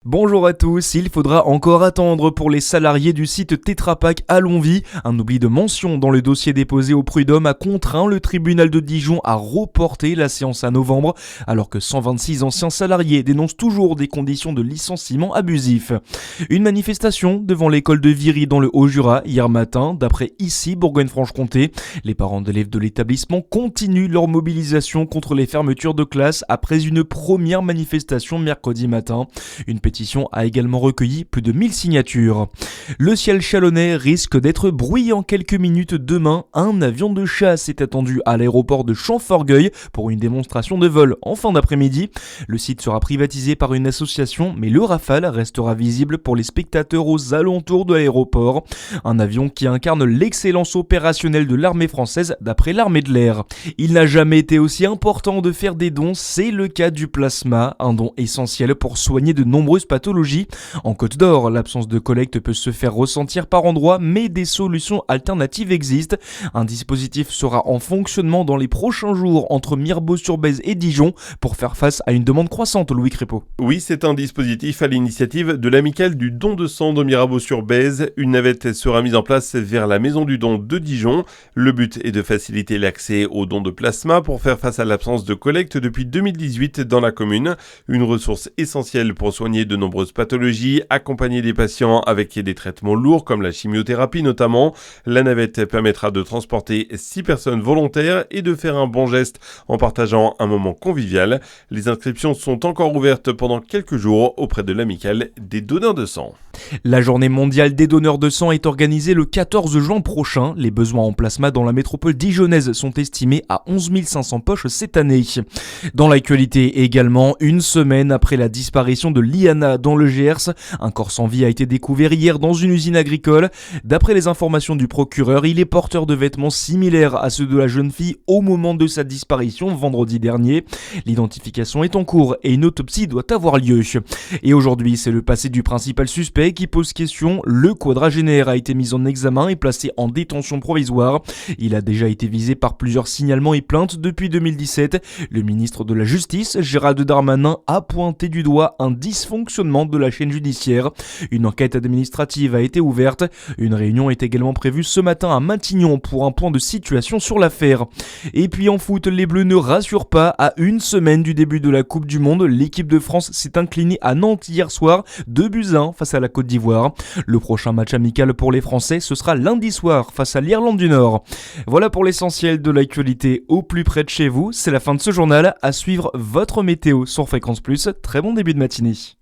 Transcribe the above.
Bonjour à tous, il faudra encore attendre pour les salariés du site Tetra Pak à Longwy. Un oubli de mention dans le dossier déposé au prud'homme a contraint le tribunal de Dijon à reporter la séance à novembre, alors que 126 anciens salariés dénoncent toujours des conditions de licenciement abusifs. Une manifestation devant l'école de Viry dans le Haut-Jura hier matin, d'après ici Bourgogne-Franche-Comté. Les parents d'élèves de l'établissement continuent leur mobilisation contre les fermetures de classes après une première manifestation mercredi matin. Une pétition a également recueilli plus de 1000 signatures. Le ciel chalonnais risque d'être bruyant quelques minutes demain. Un avion de chasse est attendu à l'aéroport de Champforgeuil pour une démonstration de vol en fin d'après-midi. Le site sera privatisé par une association, mais le Rafale restera visible pour les spectateurs aux alentours de l'aéroport. Un avion qui incarne l'excellence opérationnelle de l'armée française d'après l'armée de l'air. Il n'a jamais été aussi important de faire des dons, c'est le cas du plasma, un don essentiel pour soigner de nombreuses pathologies. En Côte d'Or, l'absence de collecte peut se faire ressentir par endroits, mais des solutions alternatives existent. Un dispositif sera en fonctionnement dans les prochains jours entre Mirebeau-sur-Bèze et Dijon pour faire face à une demande croissante, Louis Crépeau. Oui, c'est un dispositif à l'initiative de l'amicale du don de sang de Mirebeau-sur-Bèze. Une navette sera mise en place vers la maison du don de Dijon. Le but est de faciliter l'accès aux dons de plasma pour faire face à l'absence de collecte depuis 2018 dans la commune. Une ressource essentielle pour soigner de nombreuses pathologies, accompagner des patients avec des traitements lourds comme la chimiothérapie notamment. La navette permettra de transporter 6 personnes volontaires et de faire un bon geste en partageant un moment convivial. Les inscriptions sont encore ouvertes pendant quelques jours auprès de l'amicale des donneurs de sang. La journée mondiale des donneurs de sang est organisée le 14 juin prochain. Les besoins en plasma dans la métropole dijonnaise sont estimés à 11 500 poches cette année. Dans l'actualité également, une semaine après la disparition de Liana dans le Gers, un corps sans vie a été découvert hier dans une usine agricole. D'après les informations du procureur, il est porteur de vêtements similaires à ceux de la jeune fille au moment de sa disparition vendredi dernier. L'identification est en cours et une autopsie doit avoir lieu. Et aujourd'hui, c'est le passé du principal suspect qui pose question. Le quadragénaire a été mis en examen et placé en détention provisoire. Il a déjà été visé par plusieurs signalements et plaintes depuis 2017. Le ministre de la Justice, Gérald Darmanin, a pointé du doigt un dysfonctionnement de la chaîne judiciaire. Une enquête administrative a été ouverte. Une réunion est également prévue ce matin à Matignon pour un point de situation sur l'affaire. Et puis en foot, les Bleus ne rassurent pas. À une semaine du début de la Coupe du Monde, l'équipe de France s'est inclinée à Nantes hier soir, 2-1 face à la Côte d'Ivoire. Le prochain match amical pour les Français, ce sera lundi soir face à l'Irlande du Nord. Voilà pour l'essentiel de l'actualité au plus près de chez vous. C'est la fin de ce journal. À suivre votre météo sur Fréquence Plus. Très bon début de matinée.